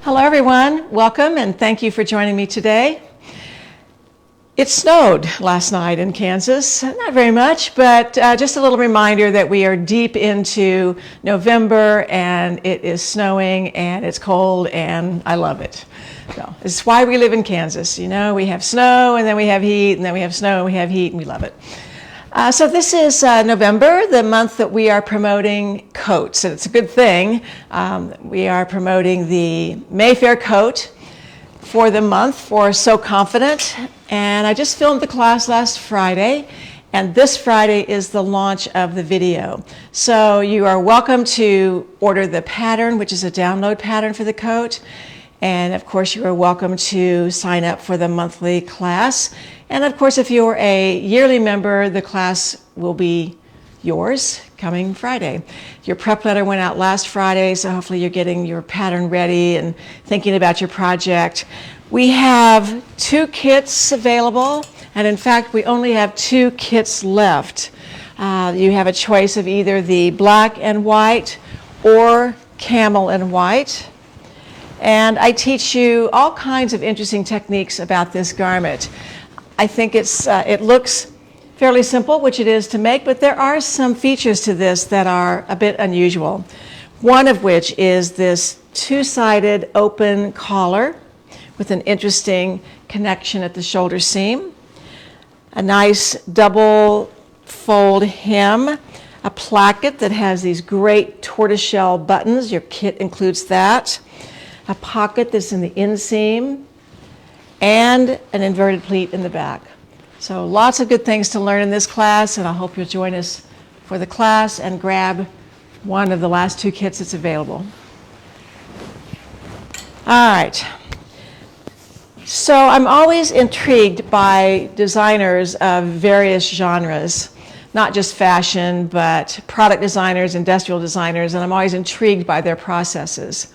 Hello everyone, welcome and thank you for joining me today. It snowed last night in Kansas, not very much, but just a little reminder that we are deep into November and it is snowing and it's cold and I love it. So it's why we live in Kansas. You know, we have snow and then we have heat and then we have snow and we have heat and we love it. So this is November, the month that we are promoting coats, and it's a good thing. We are promoting the Mayfair coat for the month for So Confident, and I just filmed the class last Friday, and this Friday is the launch of the video. So you are welcome to order the pattern, which is a download pattern for the coat, and of course you are welcome to sign up for the monthly class. And of course, if you're a yearly member, the class will be yours coming Friday. Your prep letter went out last Friday, so hopefully you're getting your pattern ready and thinking about your project. We have 2 kits available, and in fact, we only have 2 kits left. You have a choice of either the black and white or camel and white. And I teach you all kinds of interesting techniques about this garment. I think it looks fairly simple, which it is to make, but there are some features to this that are a bit unusual. One of which is this 2-sided open collar with an interesting connection at the shoulder seam, a nice double fold hem, a placket that has these great tortoiseshell buttons. Your kit includes that, a pocket that's in the inseam, and an inverted pleat in the back. So lots of good things to learn in this class, and I hope you'll join us for the class and grab one of the last 2 kits that's available. All right. So I'm always intrigued by designers of various genres, not just fashion, but product designers, industrial designers, and I'm always intrigued by their processes.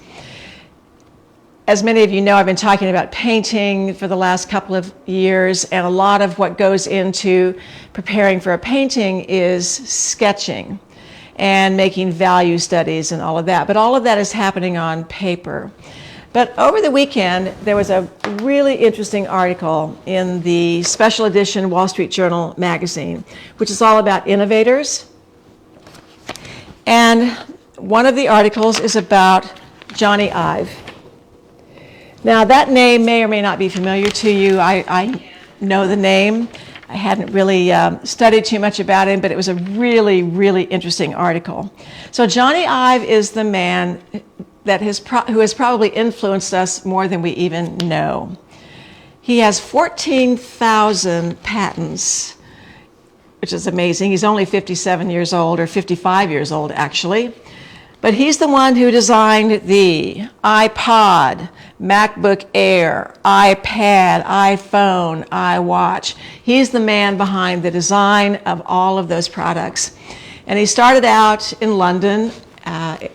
As many of you know, I've been talking about painting for the last couple of years, and a lot of what goes into preparing for a painting is sketching and making value studies and all of that. But all of that is happening on paper. But over the weekend, there was a really interesting article in the special edition Wall Street Journal magazine, which is all about innovators. And one of the articles is about Johnny Ive. Now that name may or may not be familiar to you. I know the name. I hadn't really studied too much about him, but it was a really, really interesting article. So Johnny Ive is the man that who has probably influenced us more than we even know. He has 14,000 patents, which is amazing. He's only 57 years old, or 55 years old actually. But he's the one who designed the iPod, MacBook Air, iPad, iPhone, iWatch. He's the man behind the design of all of those products. And he started out in London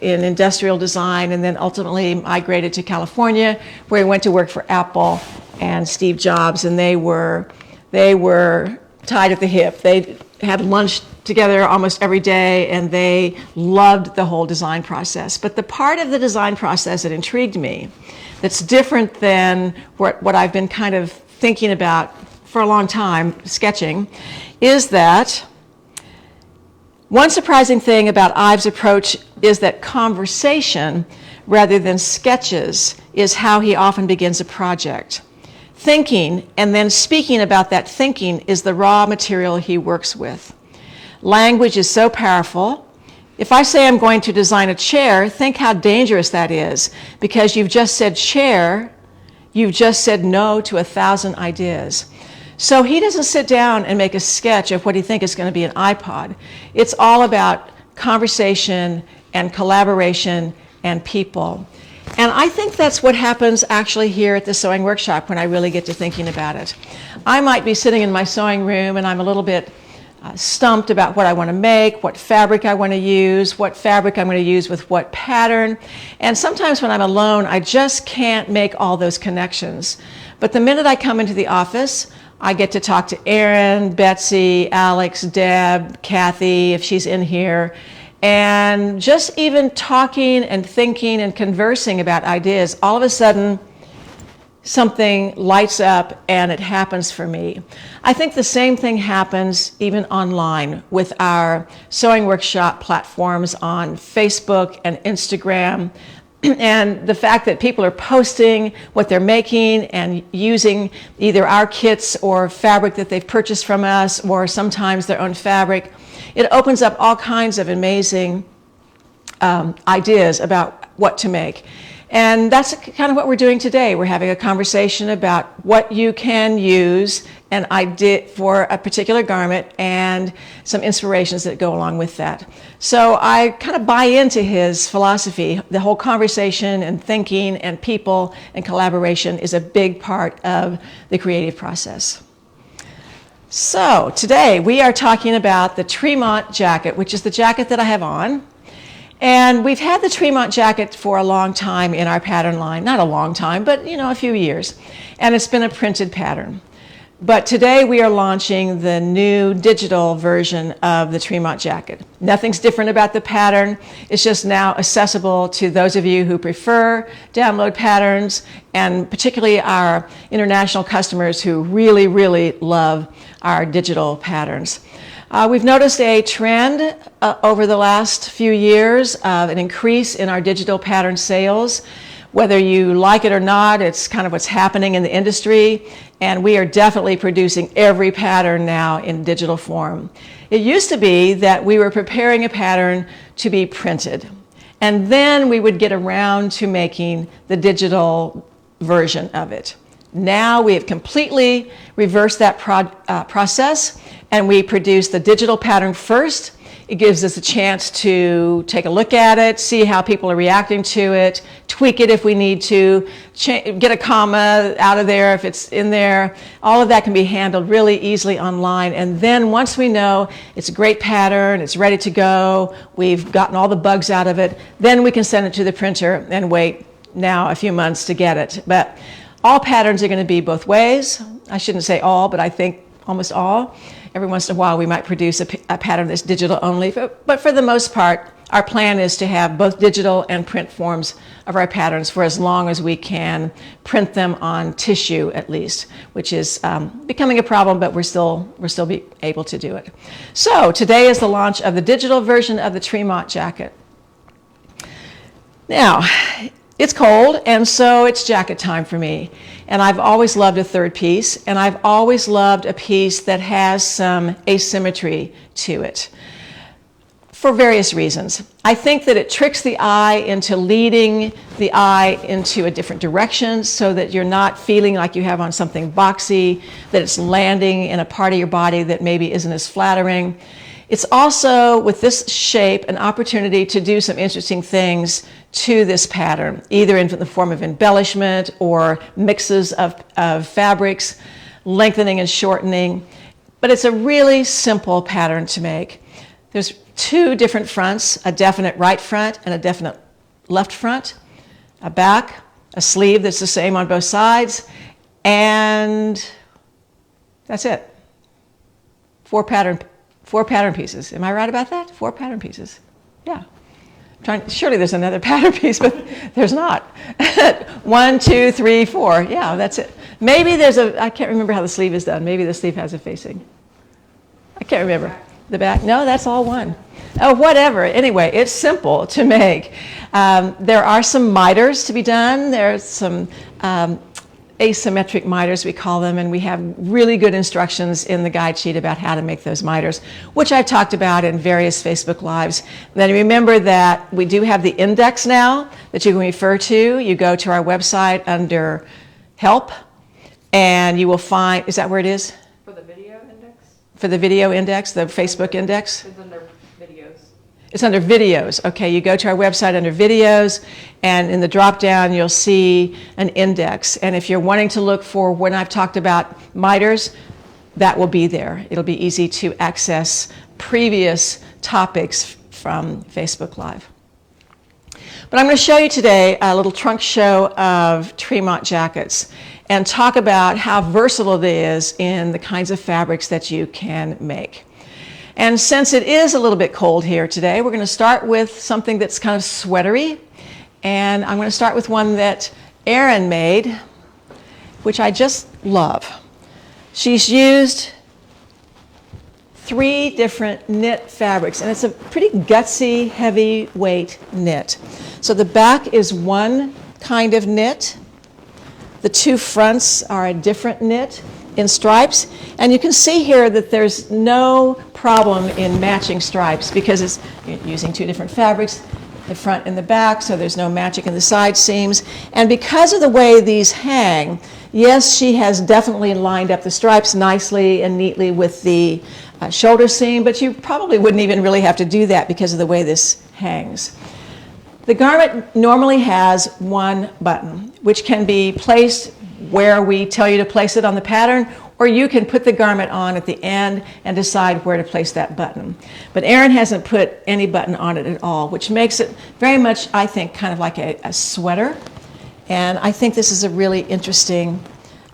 in industrial design and then ultimately migrated to California, where he went to work for Apple and Steve Jobs, and they were tied at the hip. They had lunch together almost every day, and they loved the whole design process. But the part of the design process that intrigued me, that's different than what I've been kind of thinking about for a long time, sketching, is that one surprising thing about Ive's approach is that conversation, rather than sketches, is how he often begins a project. Thinking and then speaking about that thinking is the raw material he works with. Language is so powerful. If I say I'm going to design a chair, think how dangerous that is, because you've just said chair, you've just said no to 1,000 ideas. So he doesn't sit down and make a sketch of what he thinks is going to be an iPod. It's all about conversation and collaboration and people. And I think that's what happens actually here at the sewing workshop when I really get to thinking about it. I might be sitting in my sewing room and I'm a little bit stumped about what I want to make, what fabric I want to use, what fabric I'm going to use with what pattern. And sometimes when I'm alone, I just can't make all those connections. But the minute I come into the office, I get to talk to Erin, Betsy, Alex, Deb, Kathy, if she's in here, And just even talking and thinking and conversing about ideas, all of a sudden something lights up and it happens for me. I think the same thing happens even online with our sewing workshop platforms on Facebook and Instagram. And the fact that people are posting what they're making and using either our kits or fabric that they've purchased from us, or sometimes their own fabric, it opens up all kinds of amazing ideas about what to make. And that's kind of what we're doing today. We're having a conversation about what you can use an idea for a particular garment and some inspirations that go along with that. So I kind of buy into his philosophy. The whole conversation and thinking and people and collaboration is a big part of the creative process. So today we are talking about the Tremont Jacket, which is the jacket that I have on. And we've had the Tremont Jacket for a long time in our pattern line. Not a long time, but a few years. And it's been a printed pattern. But today we are launching the new digital version of the Tremont Jacket. Nothing's different about the pattern. It's just now accessible to those of you who prefer download patterns, and particularly our international customers who really, really love our digital patterns. We've noticed a trend over the last few years of an increase in our digital pattern sales. Whether you like it or not, it's kind of what's happening in the industry, and we are definitely producing every pattern now in digital form. It used to be that we were preparing a pattern to be printed, and then we would get around to making the digital version of it. Now we have completely reversed that process, and we produce the digital pattern first. It gives us a chance to take a look at it, see how people are reacting to it, tweak it if we need to, get a comma out of there if it's in there. All of that can be handled really easily online. And then once we know it's a great pattern, it's ready to go, we've gotten all the bugs out of it, then we can send it to the printer and wait now a few months to get it. But all patterns are going to be both ways. I shouldn't say all, but I think almost all. Every once in a while we might produce a pattern that's digital only, but for the most part, our plan is to have both digital and print forms of our patterns for as long as we can print them on tissue at least, which is becoming a problem, but we're still be able to do it. So today is the launch of the digital version of the Tremont Jacket. Now, it's cold, and so it's jacket time for me. And I've always loved a third piece, and I've always loved a piece that has some asymmetry to it for various reasons. I think that it tricks the eye into leading the eye into a different direction so that you're not feeling like you have on something boxy, that it's landing in a part of your body that maybe isn't as flattering. It's also, with this shape, an opportunity to do some interesting things to this pattern, either in the form of embellishment or mixes of fabrics, lengthening and shortening. But it's a really simple pattern to make. There's two different fronts, a definite right front and a definite left front, a back, a sleeve that's the same on both sides, and that's it. Four pattern pieces. Am I right about that? 4 pattern pieces. Yeah. Surely there's another pattern piece, but there's not. 1, 2, 3, 4. Yeah, that's it. Maybe there's I can't remember how the sleeve is done. Maybe the sleeve has a facing. I can't remember. The back? No, that's all one. Oh, whatever. Anyway, it's simple to make. There are some miters to be done. There's some asymmetric miters, we call them, and we have really good instructions in the guide sheet about how to make those miters, which I've talked about in various Facebook Lives. Then remember that we do have the index now that you can refer to. You go to our website under Help, and you will find, is that where it is? For the video index? For the video index, the Facebook index? It's under videos. It's under videos. Okay, you go to our website under videos, and in the drop down you'll see an index. And if you're wanting to look for when I've talked about miters, that will be there. It'll be easy to access previous topics from Facebook Live. But I'm going to show you today a little trunk show of Tremont jackets and talk about how versatile it is in the kinds of fabrics that you can make. And since it is a little bit cold here today, we're going to start with something that's kind of sweatery. And I'm going to start with one that Erin made, which I just love. She's used 3 different knit fabrics, and it's a pretty gutsy, heavyweight knit. So the back is one kind of knit. The 2 fronts are a different knit in stripes. And you can see here that there's no problem in matching stripes because it's using 2 different fabrics, the front and the back, so there's no matching in the side seams. And because of the way these hang, yes, she has definitely lined up the stripes nicely and neatly with the shoulder seam, but you probably wouldn't even really have to do that because of the way this hangs. The garment normally has 1 button, which can be placed where we tell you to place it on the pattern, or you can put the garment on at the end and decide where to place that button. But Erin hasn't put any button on it at all, which makes it very much, I think, kind of like a sweater. And I think this is a really interesting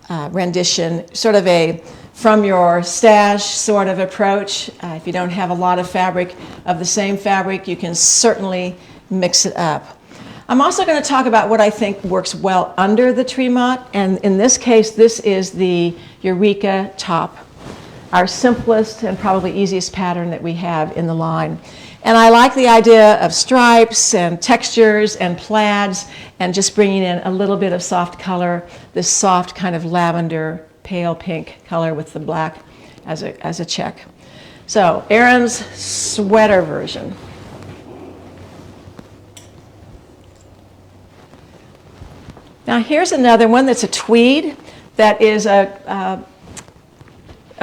rendition, sort of a from your stash sort of approach. If you don't have a lot of fabric of the same fabric, you can certainly mix it up. I'm also going to talk about what I think works well under the Tremont, and in this case, this is the Eureka top, our simplest and probably easiest pattern that we have in the line. And I like the idea of stripes and textures and plaids and just bringing in a little bit of soft color, this soft kind of lavender, pale pink color with the black as a check. So Erin's sweater version. Now here's another one that's a tweed that is a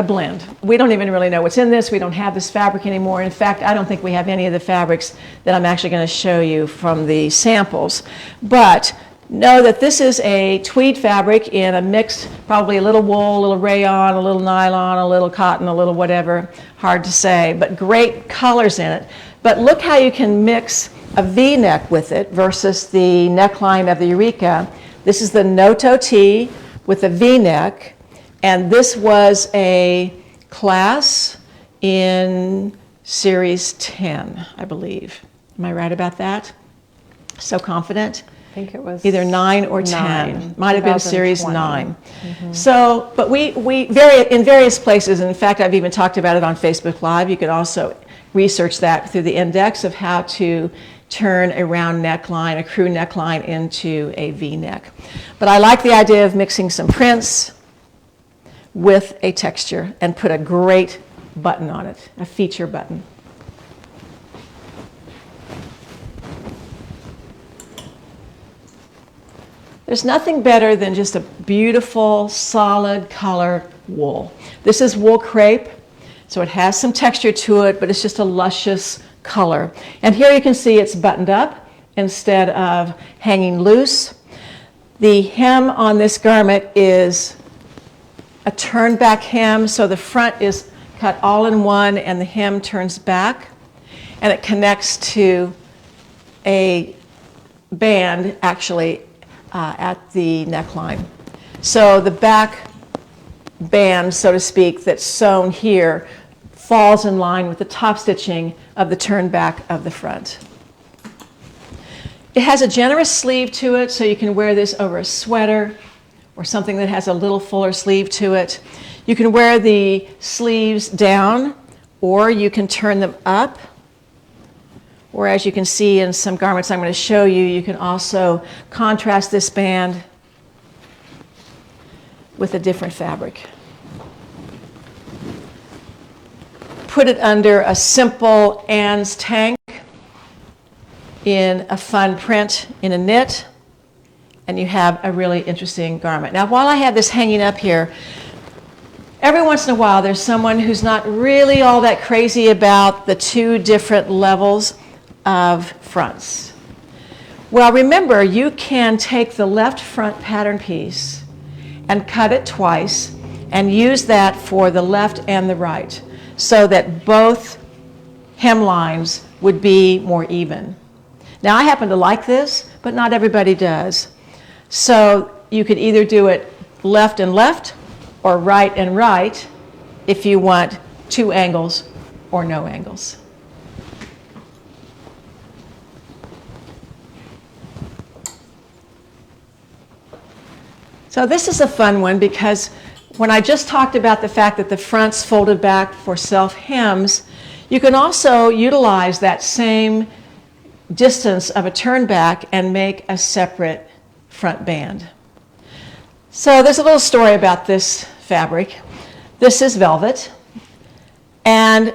blend. We don't even really know what's in this. We don't have this fabric anymore. In fact, I don't think we have any of the fabrics that I'm actually going to show you from the samples. But know that this is a tweed fabric in a mix, probably a little wool, a little rayon, a little nylon, a little cotton, a little whatever, hard to say, but great colors in it. But look how you can mix a V-neck with it versus the neckline of the Eureka. This is the Noto tee with a V-neck, and this was a class in series 10, I believe. Am I right about that? So confident? I think it was either 9 or 10. Might have been series 9. Mm-hmm. So, but we in various places, and in fact, I've even talked about it on Facebook Live. You could also research that through the index of how to turn a round neckline, a crew neckline, into a V-neck. But I like the idea of mixing some prints with a texture and put a great button on it, a feature button. There's nothing better than just a beautiful, solid color wool. This is wool crepe, so it has some texture to it, but it's just a luscious color. And here you can see it's buttoned up instead of hanging loose. The hem on this garment is a turned back hem, so the front is cut all in one and the hem turns back, and it connects to a band actually at the neckline. So the back band, so to speak, that's sewn here falls in line with the top stitching of the turn back of the front. It has a generous sleeve to it, so you can wear this over a sweater or something that has a little fuller sleeve to it. You can wear the sleeves down, or you can turn them up. Or as you can see in some garments I'm going to show you, you can also contrast this band with a different fabric. Put it under a simple Ann's tank in a fun print in a knit, and you have a really interesting garment. Now, while I have this hanging up here, every once in a while there's someone who's not really all that crazy about the 2 different levels of fronts. Well, remember, you can take the left front pattern piece and cut it twice and use that for the left and the right so that both hemlines would be more even. Now, I happen to like this, but not everybody does. So you could either do it left and left or right and right if you want 2 angles or no angles. So this is a fun one because when I just talked about the fact that the front's folded back for self hems, you can also utilize that same distance of a turn back and make a separate front band. So there's a little story about this fabric. This is velvet, and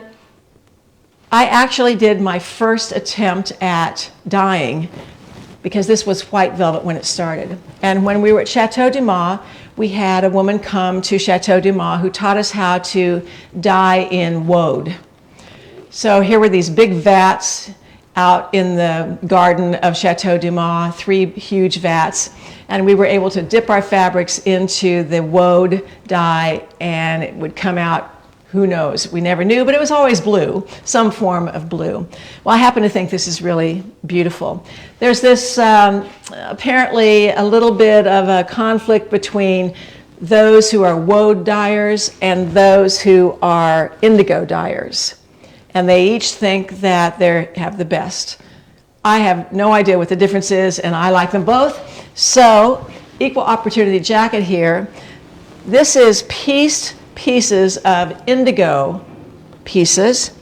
I actually did my first attempt at dyeing because this was white velvet when it started. And when we were at Chateau Dumas, we had a woman come to Chateau Dumas who taught us how to dye in woad. So here were these big vats out in the garden of Chateau Dumas, 3 huge vats, and we were able to dip our fabrics into the woad dye, and it would come out, who knows, we never knew, but it was always blue, some form of blue. Well, I happen to think this is really beautiful. There's this apparently a little bit of a conflict between those who are woad dyers and those who are indigo dyers. And they each think that they have the best. I have no idea what the difference is, and I like them both. So, equal opportunity jacket here. This is pieced pieces of indigo pieces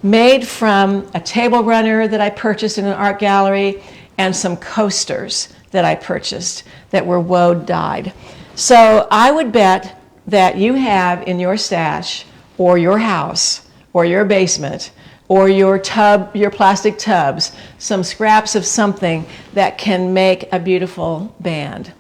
made from a table runner that I purchased in an art gallery and some coasters that I purchased that were woad dyed. So I would bet that you have in your stash or your house or your basement or your tub, your plastic tubs, some scraps of something that can make a beautiful band.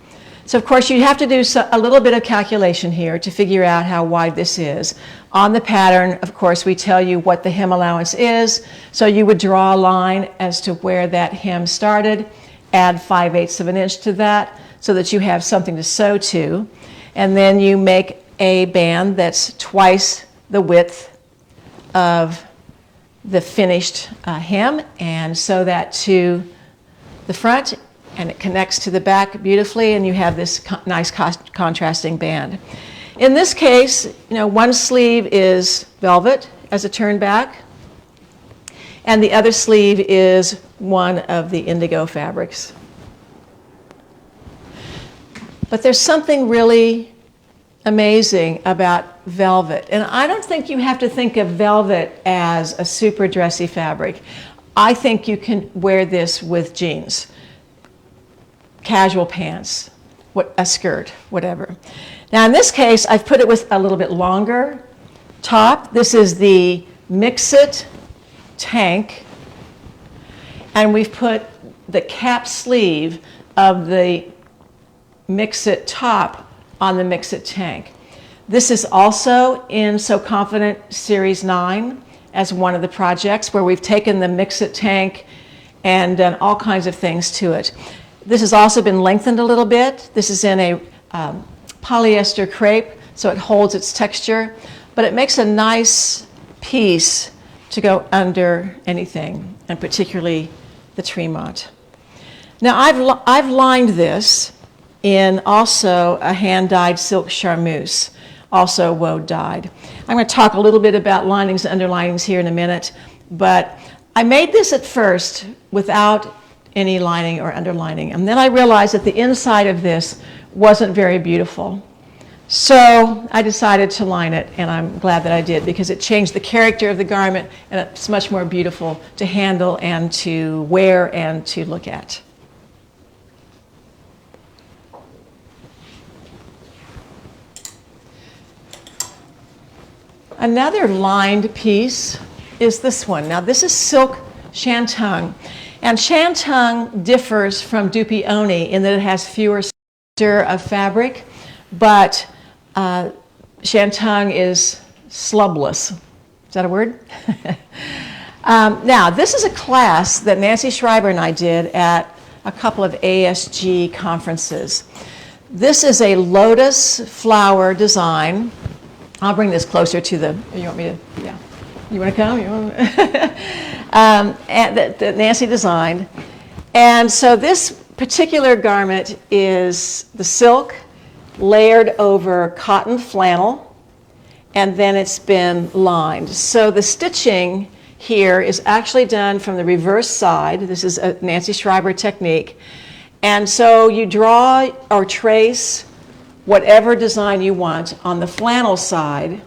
So of course you have to do a little bit of calculation here to figure out how wide this is. On the pattern, of course, we tell you what the hem allowance is. So you would draw a line as to where that hem started, add 5/8 of an inch to that so that you have something to sew to. And then you make a band that's twice the width of the finished hem and sew that to the front, and it connects to the back beautifully, and you have this nice contrasting band. In this case, one sleeve is velvet as a turn back, and the other sleeve is one of the indigo fabrics. But there's something really amazing about velvet, and I don't think you have to think of velvet as a super dressy fabric. I think you can wear this with jeans, casual pants, a skirt, whatever. Now in this case, I've put it with a little bit longer top. This is the Mix-It tank, and we've put the cap sleeve of the Mix-It top on the Mix-It tank. This is also in So Confident Series 9 as one of the projects where we've taken the Mix-It tank and done all kinds of things to it. This has also been lengthened a little bit. This is in a polyester crepe, so it holds its texture, but it makes a nice piece to go under anything, and particularly the Tremont. Now I've lined this in also a hand-dyed silk charmeuse, also woad dyed. I'm going to talk a little bit about linings and underlinings here in a minute, but I made this at first without any lining or underlining, and then I realized that the inside of this wasn't very beautiful. So I decided to line it, and I'm glad that I did because it changed the character of the garment, and it's much more beautiful to handle and to wear and to look at. Another lined piece is this one. Now this is silk shantung, and shantung differs from dupioni in that it has fewer of fabric, but shantung is slubless. Is that a word? Now this is a class that Nancy Schreiber and I did at a couple of ASG conferences. This is a lotus flower design. I'll bring this closer to the, you want me to, yeah. You want to come? You want that Nancy designed. And so this particular garment is the silk layered over cotton flannel, and then it's been lined. So the stitching here is actually done from the reverse side. This is a Nancy Schreiber technique. And so you draw or trace whatever design you want on the flannel side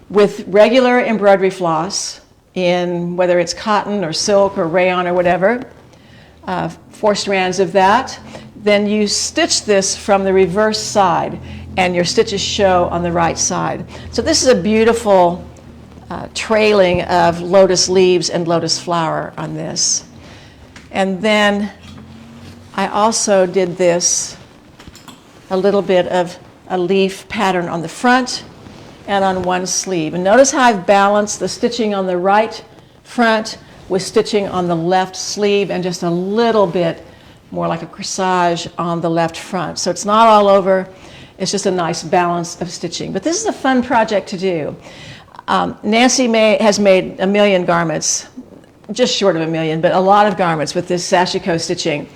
with regular embroidery floss in whether it's cotton or silk or rayon or whatever, 4 strands of that. Then you stitch this from the reverse side and your stitches show on the right side. So this is a beautiful trailing of lotus leaves and lotus flower on this. And then I also did this, a little bit of a leaf pattern on the front and on one sleeve. And notice how I've balanced the stitching on the right front with stitching on the left sleeve and just a little bit more like a corsage on the left front. So it's not all over, it's just a nice balance of stitching. But this is a fun project to do. Nancy has made 1 million garments, just short of 1 million, but a lot of garments with this sashiko stitching.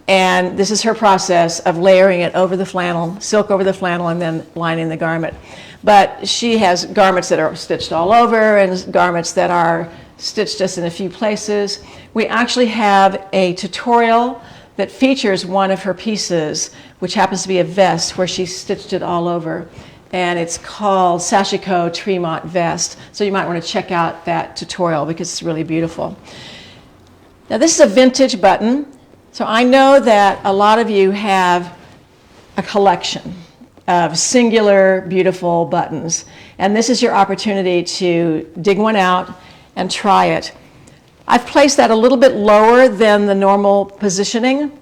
And this is her process of layering it over the flannel, silk over the flannel, and then lining the garment. But she has garments that are stitched all over and garments that are stitched just in a few places. We actually have a tutorial that features one of her pieces, which happens to be a vest where she stitched it all over. And it's called Sashiko Tremont Vest. So you might want to check out that tutorial because it's really beautiful. Now this is a vintage button. So I know that a lot of you have a collection of singular, beautiful buttons. And this is your opportunity to dig one out and try it. I've placed that a little bit lower than the normal positioning,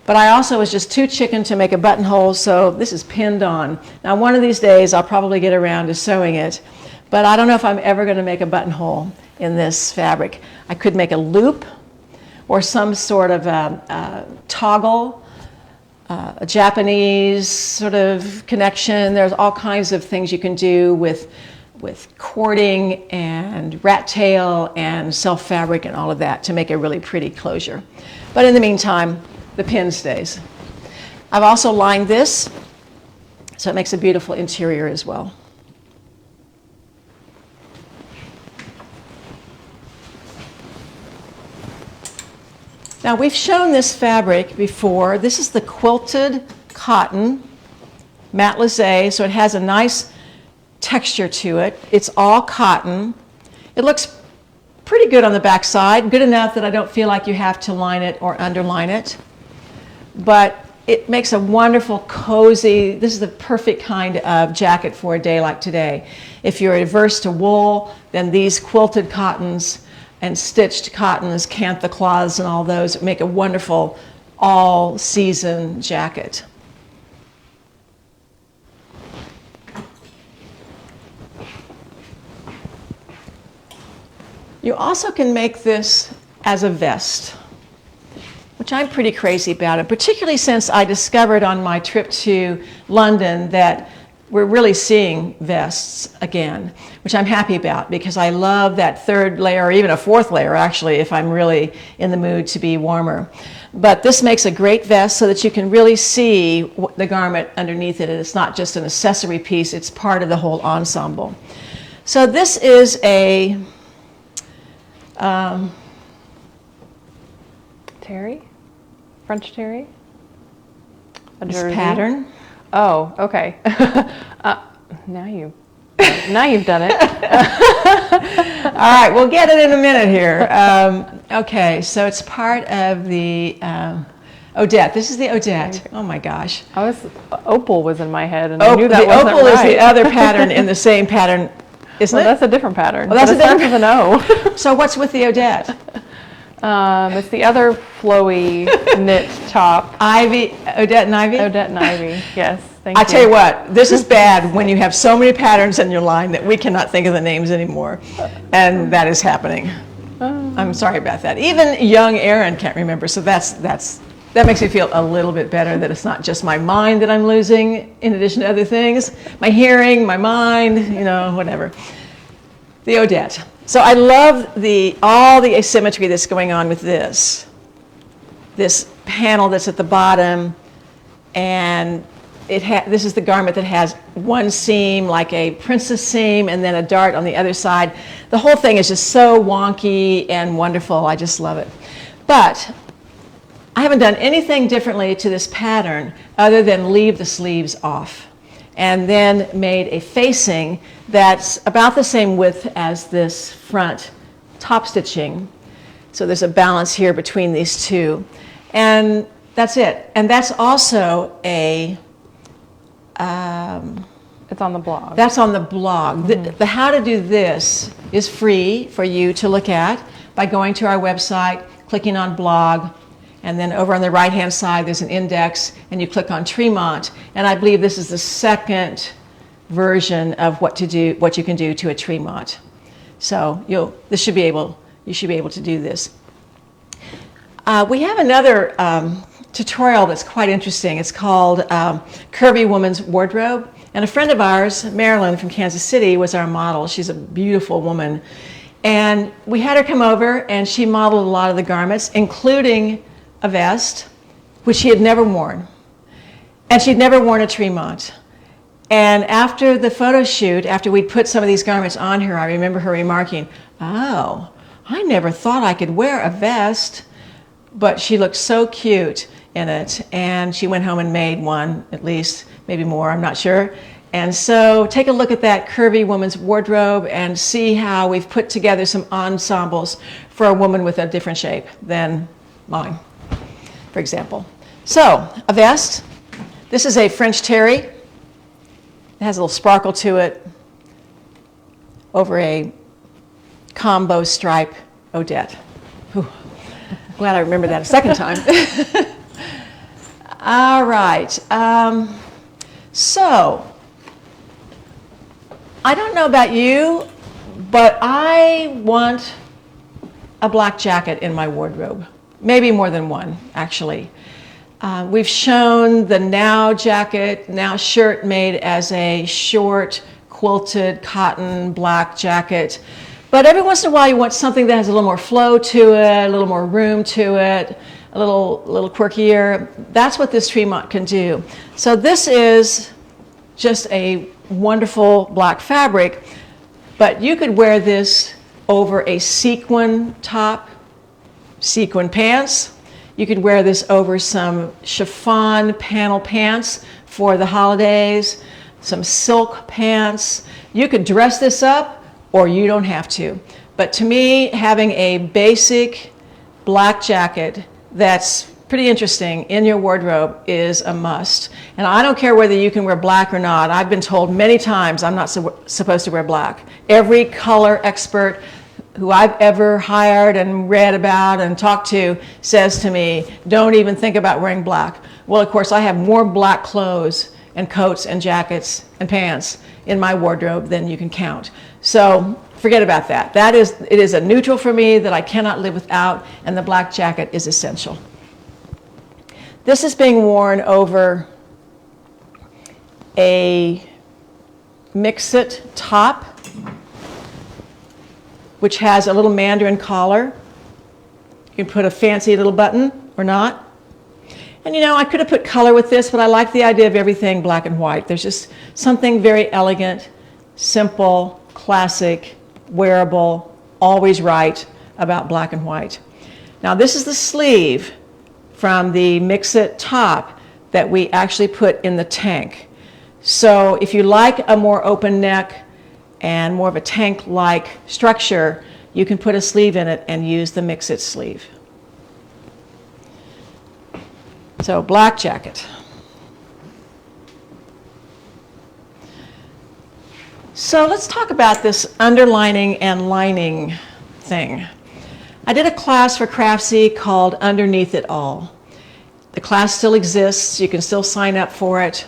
but I also was just too chicken to make a buttonhole, so this is pinned on. Now one of these days I'll probably get around to sewing it, but I don't know if I'm ever going to make a buttonhole in this fabric. I could make a loop or some sort of a toggle, a Japanese sort of connection. There's all kinds of things you can do with cording and rat tail and self fabric and all of that to make a really pretty closure. But in the meantime, the pin stays. I've also lined this, so it makes a beautiful interior as well. Now we've shown this fabric before. This is the quilted cotton matelassé, so it has a nice texture to it. It's all cotton. It looks pretty good on the back side, good enough that I don't feel like you have to line it or underline it. But it makes a wonderful, cozy, this is the perfect kind of jacket for a day like today. If you're averse to wool, then these quilted cottons and stitched cottons, cantha cloths and all those make a wonderful all-season jacket. You also can make this as a vest, which I'm pretty crazy about, and particularly since I discovered on my trip to London that we're really seeing vests again, which I'm happy about because I love that 3rd layer, or even a 4th layer actually, if I'm really in the mood to be warmer. But this makes a great vest so that you can really see the garment underneath it, and it's not just an accessory piece, it's part of the whole ensemble. So this is a Terry? French terry? A this jersey? pattern. Oh, okay. Now you've done it. All right, we'll get it in a minute here. Okay, so it's part of the Odette. This is the Odette. Oh my gosh. Opal was in my head, and I knew that the wasn't opal right. is the other pattern in the same pattern, isn't it? That's a different pattern. Well, that's but it starts with an O. So what's with the Odette? It's the other flowy knit top. Ivy, Odette and Ivy? Odette and Ivy, yes. Thank you. I tell you what, this is bad when you have so many patterns in your line that we cannot think of the names anymore. And that is happening. I'm sorry about that. Even young Erin can't remember, so that makes me feel a little bit better that it's not just my mind that I'm losing in addition to other things. My hearing, my mind, you know, whatever. The Odette. So I love all the asymmetry that's going on with this panel that's at the bottom, and this is the garment that has one seam, like a princess seam, and then a dart on the other side. The whole thing is just so wonky and wonderful. I just love it. But I haven't done anything differently to this pattern other than leave the sleeves off, and then made a facing that's about the same width as this front top stitching. So there's a balance here between these two. And that's it. And that's also a... It's on the blog. That's on the blog. The how to do this is free for you to look at by going to our website, clicking on blog, and then over on the right-hand side there's an index, and you click on Tremont. And I believe this is the second version of what you can do to a Tremont. So you should be able to do this. We have another tutorial that's quite interesting. It's called Curvy Woman's Wardrobe. And a friend of ours, Marilyn from Kansas City, was our model. She's a beautiful woman. And we had her come over, and she modeled a lot of the garments, including a vest, which she had never worn. And she'd never worn a Tremont. And after the photo shoot, after we'd put some of these garments on her, I remember her remarking, "Oh, I never thought I could wear a vest." But she looked so cute in it, and she went home and made one, at least, maybe more, I'm not sure. And so take a look at that Curvy Woman's Wardrobe and see how we've put together some ensembles for a woman with a different shape than mine, for example. So, a vest. This is a French terry. It has a little sparkle to it over a combo stripe Odette. Whew. Glad I remembered that a second time. All right. So, I don't know about you, but I want a black jacket in my wardrobe. Maybe more than one, actually. We've shown the Now jacket, Now shirt made as a short, quilted cotton black jacket. But every once in a while you want something that has a little more flow to it, a little more room to it, a little quirkier. That's what this Tremont can do. So this is just a wonderful black fabric, but you could wear this over a sequin top, sequin pants. You could wear this over some chiffon panel pants for the holidays, some silk pants. You could dress this up, or you don't have to. But to me, having a basic black jacket that's pretty interesting in your wardrobe is a must. And I don't care whether you can wear black or not. I've been told many times I'm not supposed to wear black. Every color expert who I've ever hired and read about and talked to says to me, don't even think about wearing black. Well, of course, I have more black clothes and coats and jackets and pants in my wardrobe than you can count. So forget about that. It is a neutral for me that I cannot live without, and the black jacket is essential. This is being worn over a mix-it top, which has a little mandarin collar. You can put a fancy little button or not. And you know, I could have put color with this, but I like the idea of everything black and white. There's just something very elegant, simple, classic, wearable, always right about black and white. Now this is the sleeve from the mix-it top that we actually put in the tank. So if you like a more open neck and more of a tank-like structure, you can put a sleeve in it and use the mix-it sleeve. So black jacket. So let's talk about this underlining and lining thing. I did a class for Craftsy called Underneath It All. The class still exists. You can still sign up for it.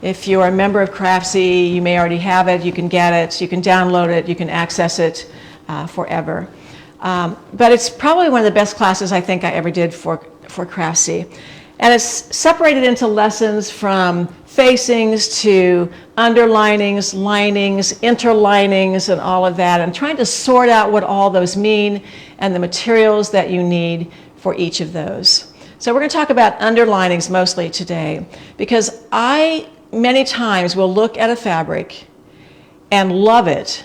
If you're a member of Craftsy, you may already have it. You can get it. You can download it. You can access it forever. But it's probably one of the best classes I think I ever did for Craftsy. And it's separated into lessons from facings to underlinings, linings, interlinings, and all of that, and trying to sort out what all those mean and the materials that you need for each of those. So we're going to talk about underlinings mostly today, because I many times will look at a fabric and love it,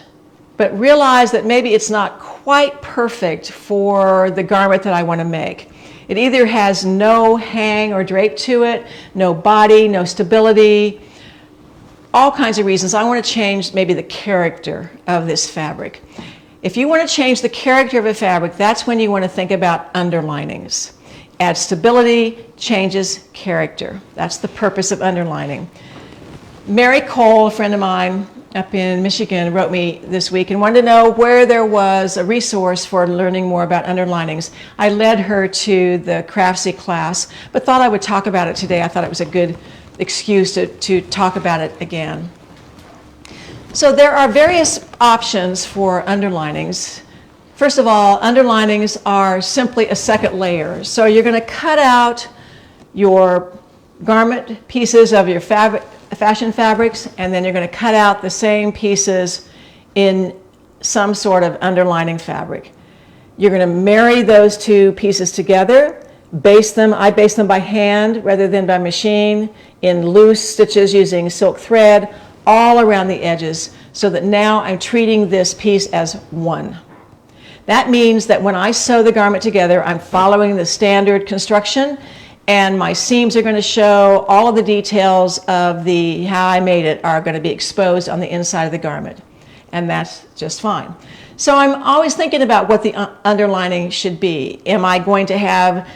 but realize that maybe it's not quite perfect for the garment that I want to make. It either has no hang or drape to it, no body, no stability, all kinds of reasons. I want to change maybe the character of this fabric. If you want to change the character of a fabric, that's when you want to think about underlinings. Add stability, changes character. That's the purpose of underlining. Mary Cole, a friend of mine up in Michigan, wrote me this week and wanted to know where there was a resource for learning more about underlinings. I led her to the Craftsy class, but thought I would talk about it today. I thought it was a good excuse to talk about it again. So there are various options for underlinings. First of all, underlinings are simply a second layer. So you're going to cut out your garment pieces of your fashion fabrics, and then you're going to cut out the same pieces in some sort of underlining fabric. You're going to marry those two pieces together, baste them. I baste them by hand rather than by machine, in loose stitches using silk thread all around the edges, so that now I'm treating this piece as one. That means that when I sew the garment together, I'm following the standard construction, and my seams are going to show all of the details of how I made it are going to be exposed on the inside of the garment, and that's just fine. So I'm always thinking about what the underlining should be. Am I going to have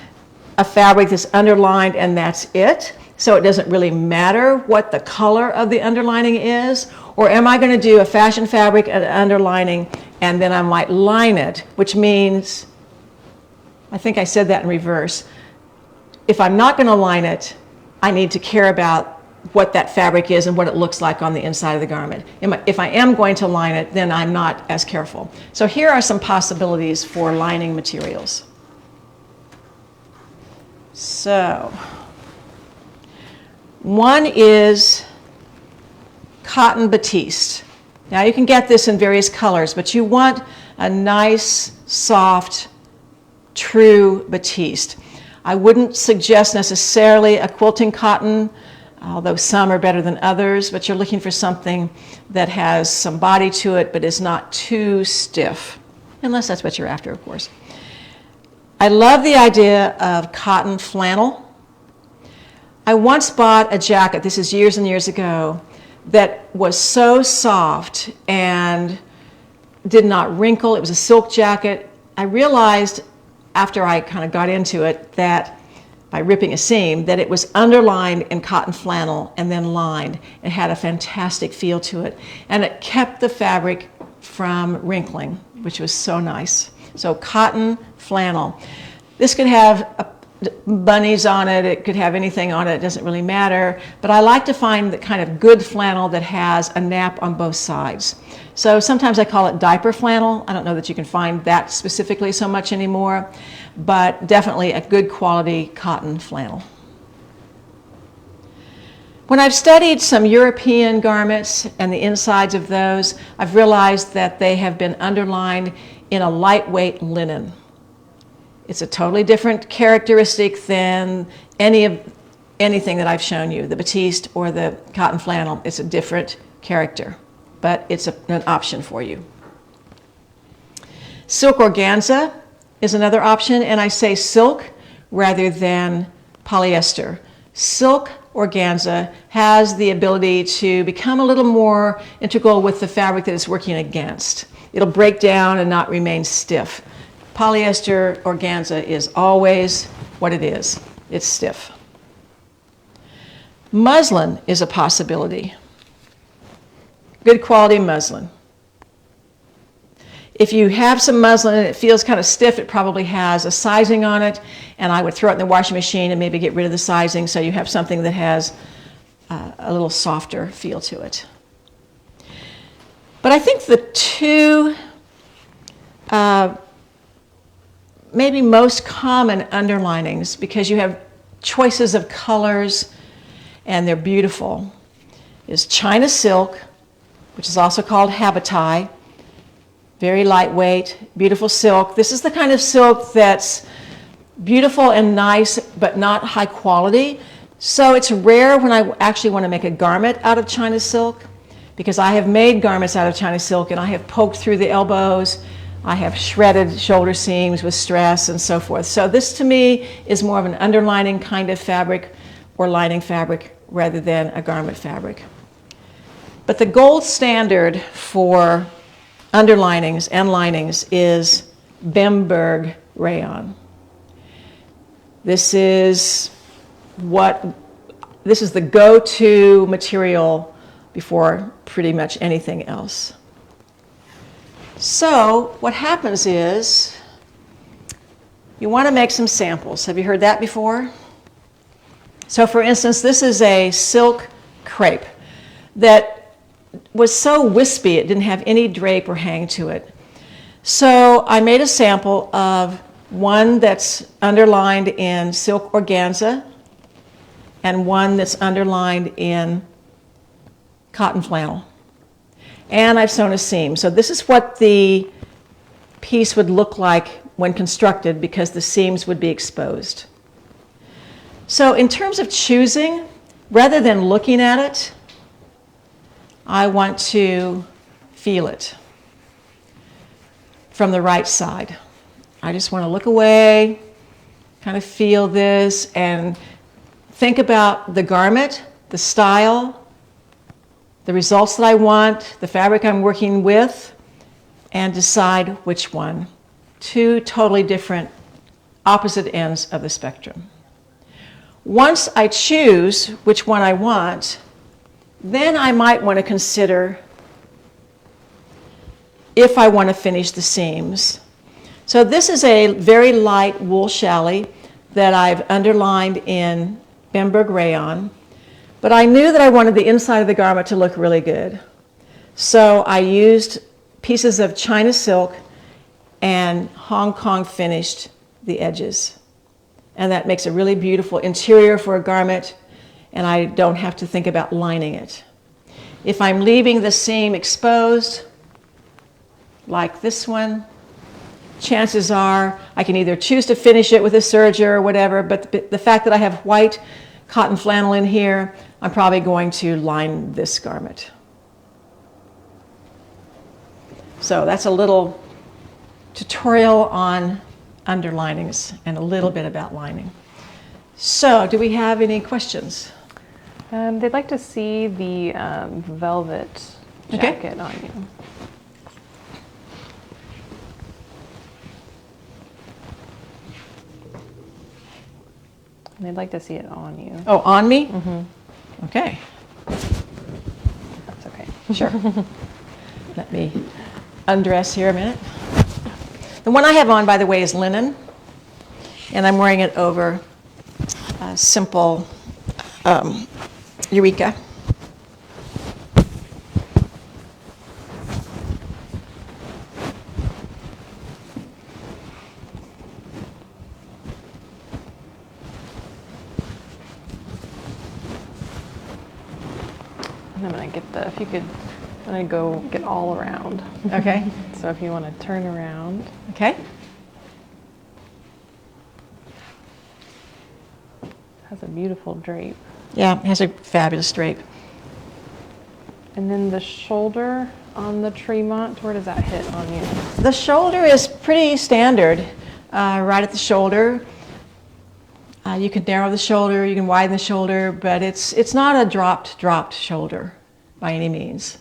a fabric that's underlined and that's it, so it doesn't really matter what the color of the underlining is? Or am I going to do a fashion fabric and underlining, and then I might line it, which means, I think I said that in reverse. If I'm not going to line it, I need to care about what that fabric is and what it looks like on the inside of the garment. If I am going to line it, then I'm not as careful. So here are some possibilities for lining materials. So, one is cotton batiste. Now you can get this in various colors, but you want a nice, soft, true batiste. I wouldn't suggest necessarily a quilting cotton, although some are better than others, but you're looking for something that has some body to it but is not too stiff, unless that's what you're after, of course. I love the idea of cotton flannel. I once bought a jacket, this is years and years ago, that was so soft and did not wrinkle. It was a silk jacket. I realized after I kind of got into it that by ripping a seam that it was underlined in cotton flannel and then lined. It had a fantastic feel to it, and it kept the fabric from wrinkling, which was so nice. So cotton flannel. This could have bunnies on it, it could have anything on it, it doesn't really matter, but I like to find the kind of good flannel that has a nap on both sides. So sometimes I call it diaper flannel. I don't know that you can find that specifically so much anymore, but definitely a good quality cotton flannel. When I've studied some European garments and the insides of those, I've realized that they have been underlined in a lightweight linen. It's a totally different characteristic than anything that I've shown you, the batiste or the cotton flannel. It's a different character, but it's an option for you. Silk organza is another option, and I say silk rather than polyester. Silk organza has the ability to become a little more integral with the fabric that it's working against. It'll break down and not remain stiff. Polyester organza is always what it is. It's stiff. Muslin is a possibility. Good quality muslin. If you have some muslin and it feels kind of stiff, it probably has a sizing on it, and I would throw it in the washing machine and maybe get rid of the sizing so you have something that has a little softer feel to it. But I think the two maybe most common underlinings, because you have choices of colors and they're beautiful, is China silk, which is also called habitai. Very lightweight, beautiful silk. This is the kind of silk that's beautiful and nice, but not high quality. So it's rare when I actually want to make a garment out of China silk, because I have made garments out of China silk and I have poked through the elbows, I have shredded shoulder seams with stress and so forth. So this to me is more of an underlining kind of fabric or lining fabric rather than a garment fabric. But the gold standard for underlinings and linings is Bemberg rayon. This is the go-to material before pretty much anything else. So what happens is you want to make some samples. Have you heard that before? So for instance, this is a silk crepe that was so wispy it didn't have any drape or hang to it. So I made a sample of one that's underlined in silk organza and one that's underlined in cotton flannel. And I've sewn a seam. So this is what the piece would look like when constructed, because the seams would be exposed. So in terms of choosing, rather than looking at it, I want to feel it from the right side. I just want to look away, kind of feel this, and think about the garment, the style, the results that I want, the fabric I'm working with, and decide which one. Two totally different opposite ends of the spectrum. Once I choose which one I want, then I might want to consider if I want to finish the seams. So this is a very light wool challis that I've underlined in Bemberg rayon. But I knew that I wanted the inside of the garment to look really good. So I used pieces of China silk and Hong Kong finished the edges. And that makes a really beautiful interior for a garment, and I don't have to think about lining it. If I'm leaving the seam exposed, like this one, chances are I can either choose to finish it with a serger or whatever, but the fact that I have white cotton flannel in here, I'm probably going to line this garment. So that's a little tutorial on underlinings and a little bit about lining. So do we have any questions? They'd like to see the velvet jacket on you. And they'd like to see it on you. Oh, on me? Mm-hmm. Okay. That's okay. Sure. Let me undress here a minute. The one I have on, by the way, is linen, and I'm wearing it over a simple Eureka. I'm gonna get the, if you could, I'm gonna go get all around. Okay. So if you want to turn around. Okay. Has a beautiful drape. Yeah, it has a fabulous drape. And then the shoulder on the Tremont, where does that hit on you? The shoulder is pretty standard, right at the shoulder. You can narrow the shoulder, you can widen the shoulder, but it's not a dropped shoulder by any means.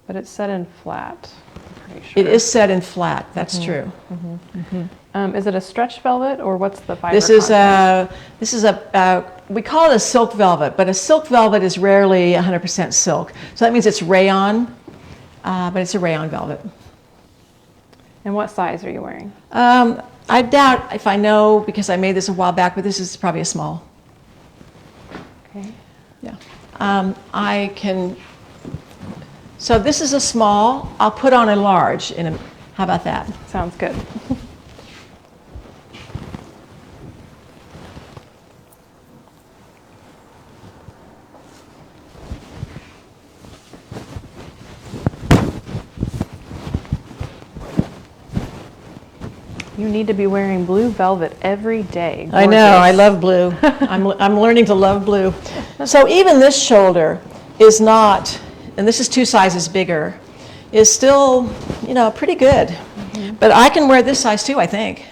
But it's set in flat, I'm pretty sure. It is set in flat, that's true. Is it a stretch velvet, or what's the fiber This is content? we call it a silk velvet, but a silk velvet is rarely 100% silk. So that means it's rayon, but it's a rayon velvet. And what size are you wearing? I doubt if I know, because I made this a while back, but this is probably a small. Okay. Yeah. I can, so this is a small. I'll put on a large in a, how about that? Sounds good. You need to be wearing blue velvet every day. I know, I Gorgeous. love blue. I'm learning to love blue. So even this shoulder is not, and this is 2 sizes bigger, is still, you know, pretty good. But I can wear this size too, I think.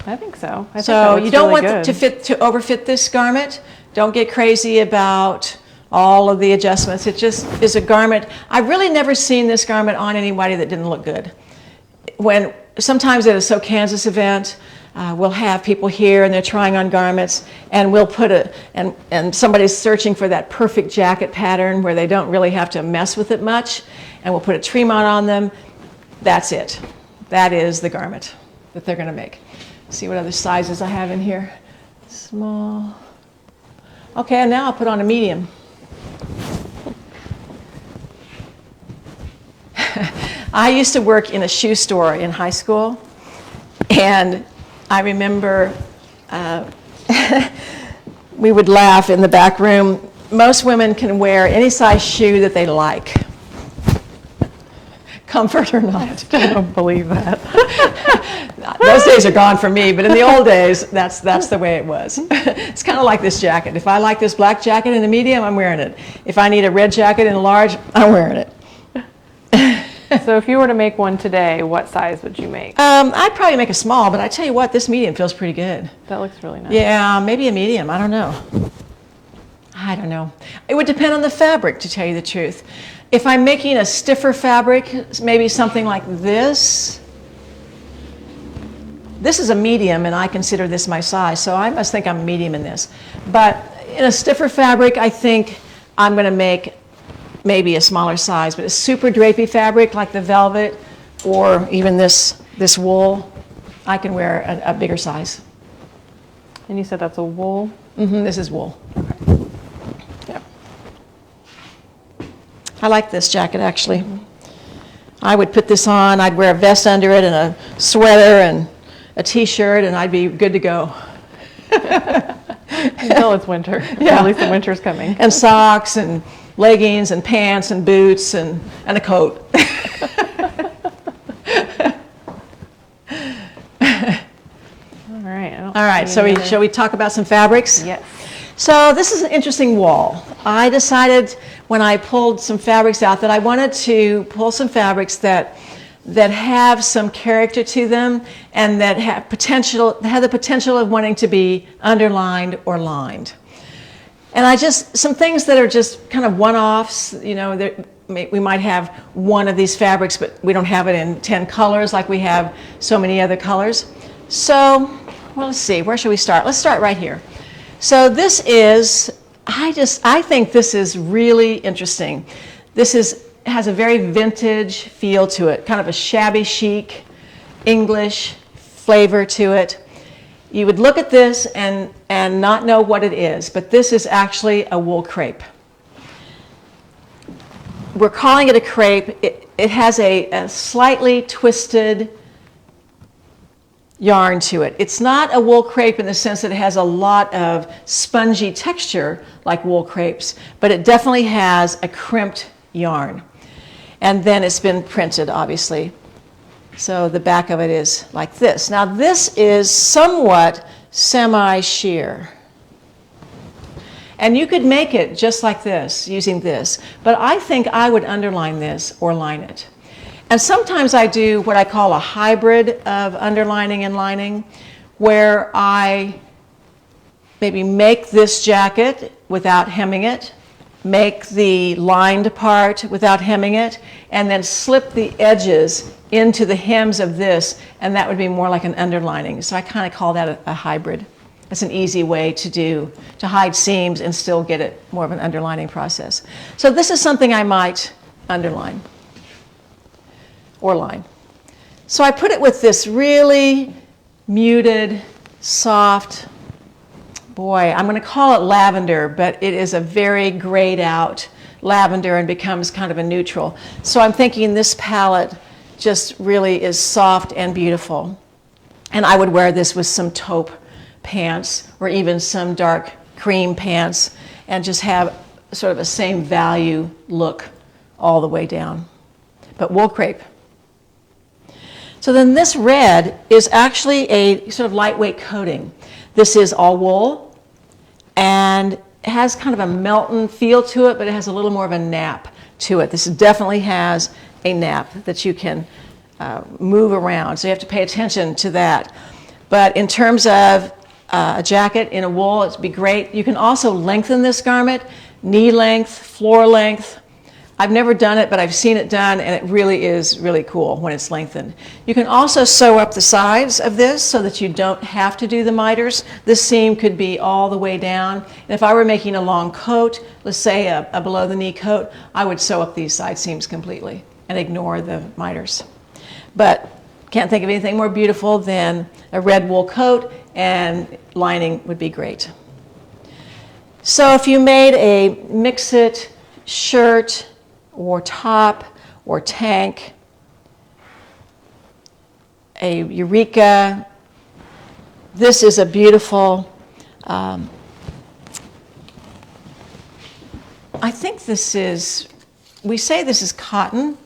I think so. I think that So looks you don't really want good. to overfit this garment. Don't get crazy about all of the adjustments. It just is a garment. I've really never seen this garment on anybody that didn't look good. When sometimes at a So Kansas event, we'll have people here and they're trying on garments, and we'll put and somebody's searching for that perfect jacket pattern where they don't really have to mess with it much, and we'll put a Tremont on them. That's it. That is the garment that they're going to make. See what other sizes I have in here. Small. Okay, and now I'll put on a medium. I used to work in a shoe store in high school, and I remember we would laugh in the back room. Most women can wear any size shoe that they like, comfort or not. I don't believe that. Those days are gone for me, but in the old days, that's the way it was. It's kind of like this jacket. If I like this black jacket in a medium, I'm wearing it. If I need a red jacket in a large, I'm wearing it. So if you were to make one today, what size would you make? I'd probably make a small, but I tell you what, this medium feels pretty good. That looks really nice. Yeah, maybe a medium. I don't know. I don't know. It would depend on the fabric, to tell you the truth. If I'm making a stiffer fabric, maybe something like this. This is a medium, and I consider this my size, so I must think I'm a medium in this. But in a stiffer fabric, I think I'm going to make maybe a smaller size. But a super drapey fabric like the velvet, or even this wool, I can wear a bigger size. And you said that's a wool? This is wool. Yeah. I like this jacket, actually. I would put this on, I'd wear a vest under it and a sweater and a t-shirt, and I'd be good to go. Until it's winter. Yeah. At least the winter's coming. And socks and leggings and pants and boots and a coat. All right. All right, so shall we talk about some fabrics? Yes. So this is an interesting wall. I decided when I pulled some fabrics out that I wanted to pull some fabrics that have some character to them and that have the potential of wanting to be underlined or lined. And some things that are just kind of one-offs, you know, we might have one of these fabrics, but we don't have it in 10 colors like we have so many other colors. So, well, let's see, where should we start? Let's start right here. So this is, I think this is really interesting. This has a very vintage feel to it, kind of a shabby chic English flavor to it. You would look at this and not know what it is, but this is actually a wool crepe. We're calling it a crepe. It has a slightly twisted yarn to it. It's not a wool crepe in the sense that it has a lot of spongy texture like wool crepes, but it definitely has a crimped yarn. And then it's been printed, obviously. So the back of it is like this. Now this is somewhat semi-sheer. And you could make it just like this, using this. But I think I would underline this or line it. And sometimes I do what I call a hybrid of underlining and lining, where I maybe make this jacket without hemming it, make the lined part without hemming it, and then slip the edges into the hems of this, and that would be more like an underlining. So I kind of call that a hybrid. It's an easy way to hide seams and still get it more of an underlining process. So this is something I might underline or line. So I put it with this really muted, soft, boy, I'm going to call it lavender, but it is a very grayed out lavender and becomes kind of a neutral. So I'm thinking this palette just really is soft and beautiful. And I would wear this with some taupe pants or even some dark cream pants and just have sort of a same value look all the way down. But wool crepe. So then this red is actually a sort of lightweight coating. This is all wool and it has kind of a melton feel to it, but it has a little more of a nap to it. This definitely has a nap that you can move around, so you have to pay attention to that. But in terms of a jacket in a wool, it'd be great. You can also lengthen this garment, knee length, floor length. I've never done it, but I've seen it done, and it really is really cool when it's lengthened. You can also sew up the sides of this so that you don't have to do the miters. This seam could be all the way down. And if I were making a long coat, let's say a below-the-knee coat, I would sew up these side seams completely and ignore the miters. But can't think of anything more beautiful than a red wool coat, and lining would be great. So if you made a mix-it shirt or top or tank, a Eureka, this is a beautiful, I think this is, we say this is cotton.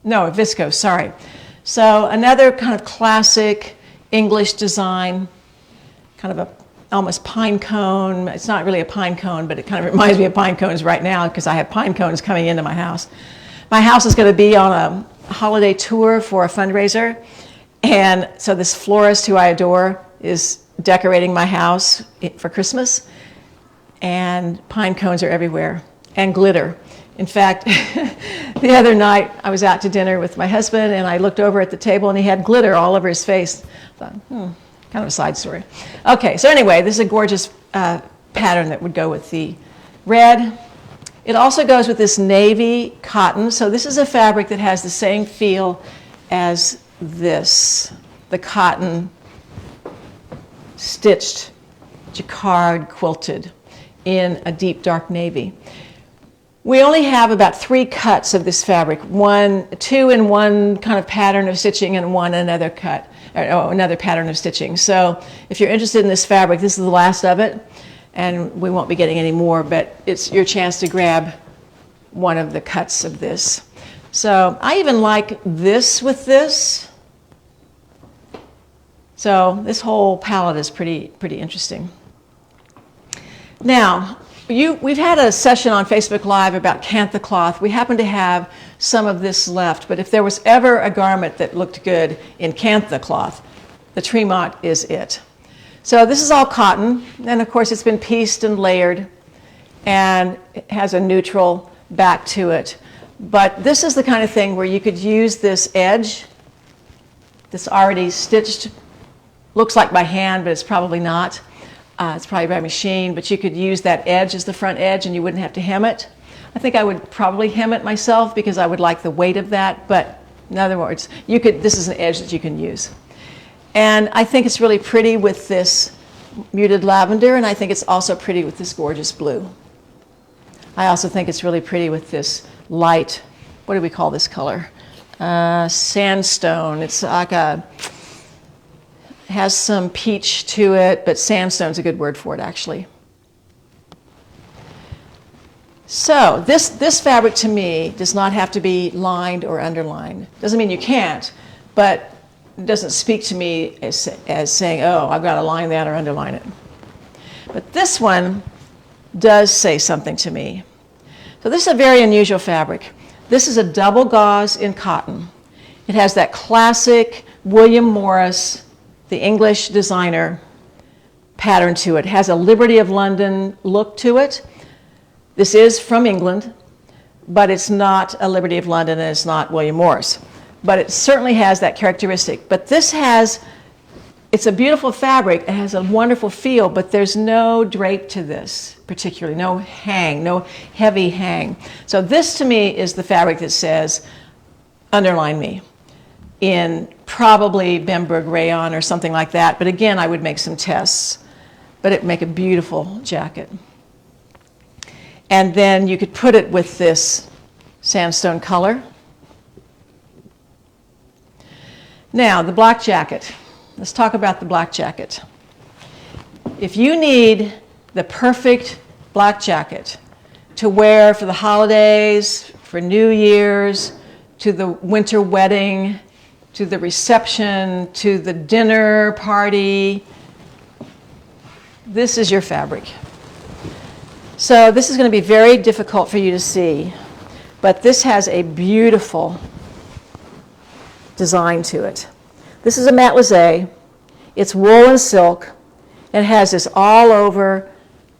No, viscose, sorry. So another kind of classic English design, kind of a almost pine cone. It's not really a pine cone, but it kind of reminds me of pine cones right now because I have pine cones coming into my house. My house is going to be on a holiday tour for a fundraiser, and so this florist who I adore is decorating my house for Christmas, and pine cones are everywhere, and glitter. In fact, the other night I was out to dinner with my husband and I looked over at the table and he had glitter all over his face. I thought, kind of a side story. Okay, so anyway, this is a gorgeous pattern that would go with the red. It also goes with this navy cotton. So this is a fabric that has the same feel as this, the cotton stitched, jacquard quilted in a deep dark navy. We only have about 3 cuts of this fabric, 2 in one kind of pattern of stitching and one another cut, or another pattern of stitching. So if you're interested in this fabric, this is the last of it, and we won't be getting any more, but it's your chance to grab one of the cuts of this. So I even like this with this. So this whole palette is pretty interesting. Now, we've had a session on Facebook Live about Cantha cloth. We happen to have some of this left, but if there was ever a garment that looked good in Cantha cloth, the Tremont is it. So this is all cotton, and of course it's been pieced and layered, and it has a neutral back to it. But this is the kind of thing where you could use this edge that's already stitched, looks like by hand, but it's probably not. It's probably by machine, but you could use that edge as the front edge and you wouldn't have to hem it. I think I would probably hem it myself because I would like the weight of that, but in other words, this is an edge that you can use. And I think it's really pretty with this muted lavender, and I think it's also pretty with this gorgeous blue. I also think it's really pretty with this light, what do we call this color? Sandstone. It's like has some peach to it, but sandstone's a good word for it, actually. So this fabric to me does not have to be lined or underlined. Doesn't mean you can't, but it doesn't speak to me as saying, oh, I've got to line that or underline it. But this one does say something to me. So this is a very unusual fabric. This is a double gauze in cotton. It has that classic William Morris, the English designer, pattern to it. It has a Liberty of London look to it. This is from England, but it's not a Liberty of London and it's not William Morris. But it certainly has that characteristic. But this it's a beautiful fabric. It has a wonderful feel, but there's no drape to this particularly, no hang, no heavy hang. So this to me is the fabric that says, underline me, in probably Bemberg rayon or something like that. But again, I would make some tests, but it'd make a beautiful jacket. And then you could put it with this sandstone color. Now, the black jacket. Let's talk about the black jacket. If you need the perfect black jacket to wear for the holidays, for New Year's, to the winter wedding, to the reception, to the dinner party. This is your fabric. So this is going to be very difficult for you to see, but this has a beautiful design to it. This is a matelassé. It's wool and silk. It has this all over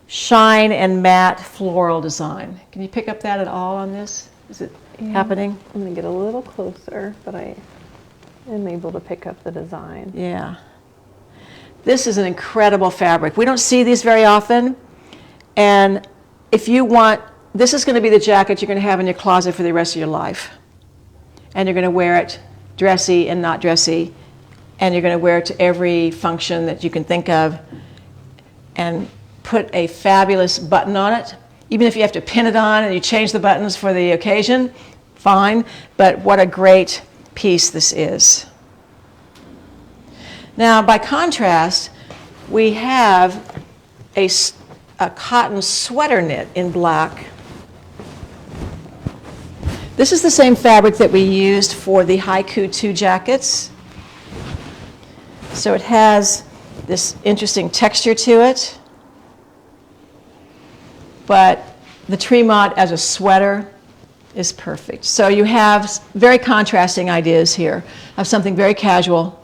shine and matte floral design. Can you pick up that at all on this? Is it happening? I'm going to get a little closer, but I am able to pick up the design. Yeah. This is an incredible fabric. We don't see these very often. And if you want, this is going to be the jacket you're going to have in your closet for the rest of your life. And you're going to wear it dressy and not dressy. And you're going to wear it to every function that you can think of. And put a fabulous button on it. Even if you have to pin it on and you change the buttons for the occasion, fine. But what a great piece this is. Now, by contrast, we have a cotton sweater knit in black. This is the same fabric that we used for the Haiku 2 jackets. So it has this interesting texture to it. But the Tremont as a sweater is perfect. So you have very contrasting ideas here of something very casual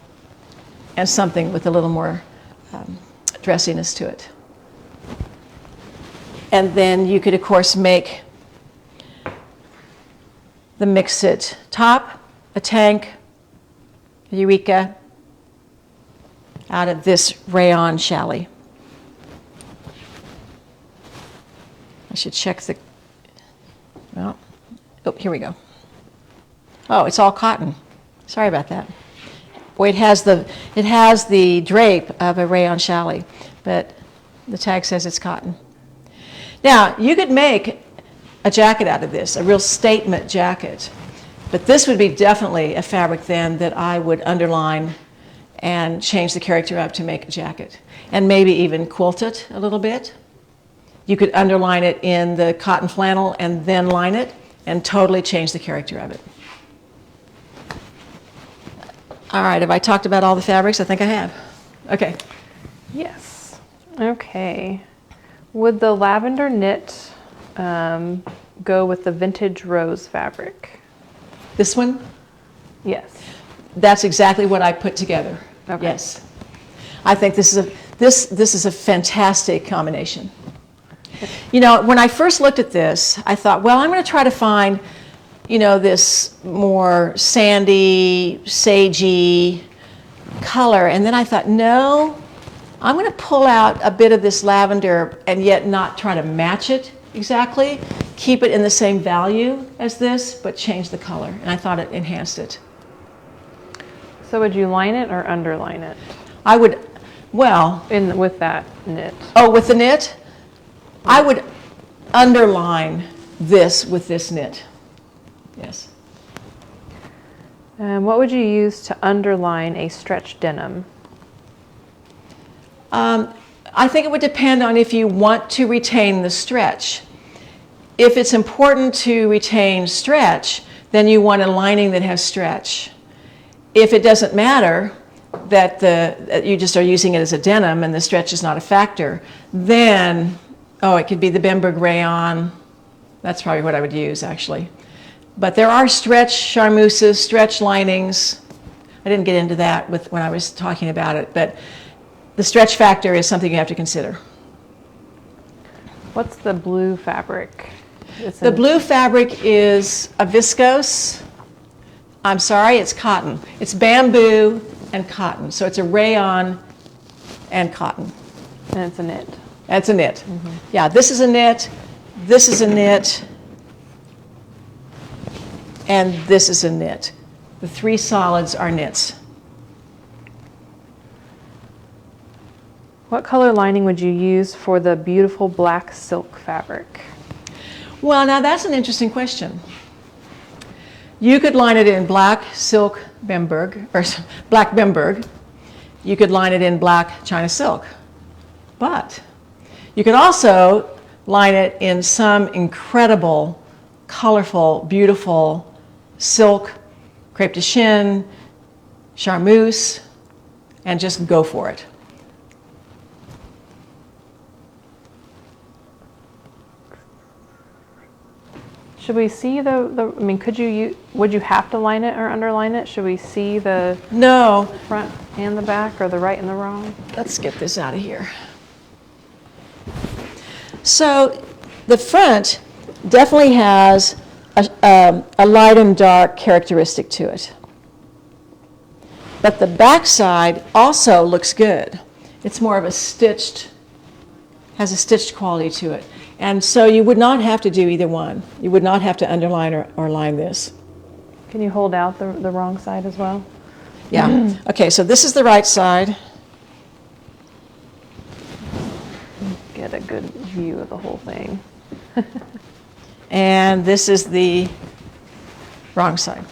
and something with a little more dressiness to it. And then you could, of course, make the mix-it top, a tank, a eureka, out of this rayon challis. I should check the, well, oh, here we go. Oh, it's all cotton. Sorry about that. Well, it has the drape of a rayon challis, but the tag says it's cotton. Now, you could make a jacket out of this, a real statement jacket, but this would be definitely a fabric then that I would underline and change the character up to make a jacket, and maybe even quilt it a little bit. You could underline it in the cotton flannel and then line it and totally change the character of it. All right, have I talked about all the fabrics? I think I have. Okay. Yes. Okay. Would the lavender knit go with the vintage rose fabric? This one? Yes. That's exactly what I put together. Okay. Yes. I think this is a fantastic combination. You know, when I first looked at this, I thought, well, I'm going to try to find, you know, this more sandy, sagey color. And then I thought, no, I'm going to pull out a bit of this lavender and yet not try to match it exactly. Keep it in the same value as this, but change the color. And I thought it enhanced it. So would you line it or underline it? I would, well. With that knit. Oh, with the knit? I would underline this with this knit. Yes. What would you use to underline a stretch denim? I think it would depend on if you want to retain the stretch. If it's important to retain stretch, then you want a lining that has stretch. If it doesn't matter that you just are using it as a denim and the stretch is not a factor, then, oh, it could be the Bemberg rayon. That's probably what I would use, actually. But there are stretch charmeuses, stretch linings. I didn't get into that when I was talking about it, but the stretch factor is something you have to consider. What's the blue fabric? The blue fabric is a viscose. I'm sorry, it's cotton. It's bamboo and cotton. So it's a rayon and cotton. And it's a knit. That's a knit. Mm-hmm. Yeah, this is a knit, this is a knit, and this is a knit. The three solids are knits. What color lining would you use for the beautiful black silk fabric? Well, now that's an interesting question. You could line it in black silk Bemberg, or black Bemberg. You could line it in black China silk. But you could also line it in some incredible, colorful, beautiful silk, crepe de chine, charmeuse, and just go for it. Should we see I mean, would you have to line it or underline it? Should we see the No. front and the back, or the right and the wrong? Let's get this out of here. So the front definitely has a light and dark characteristic to it. But the back side also looks good. It's more of a has a stitched quality to it. And so you would not have to do either one. You would not have to underline or line this. Can you hold out the wrong side as well? Yeah. Okay, so this is the right side. Get a good view of the whole thing. And this is the wrong side.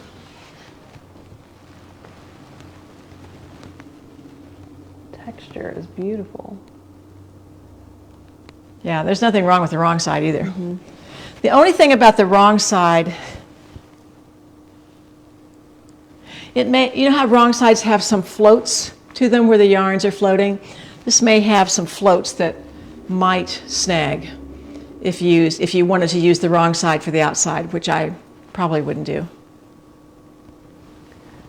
Texture is beautiful. Yeah, there's nothing wrong with the wrong side either. The only thing about the wrong side, you know how wrong sides have some floats to them where the yarns are floating? This may have some floats that might snag if you wanted to use the wrong side for the outside, which I probably wouldn't do.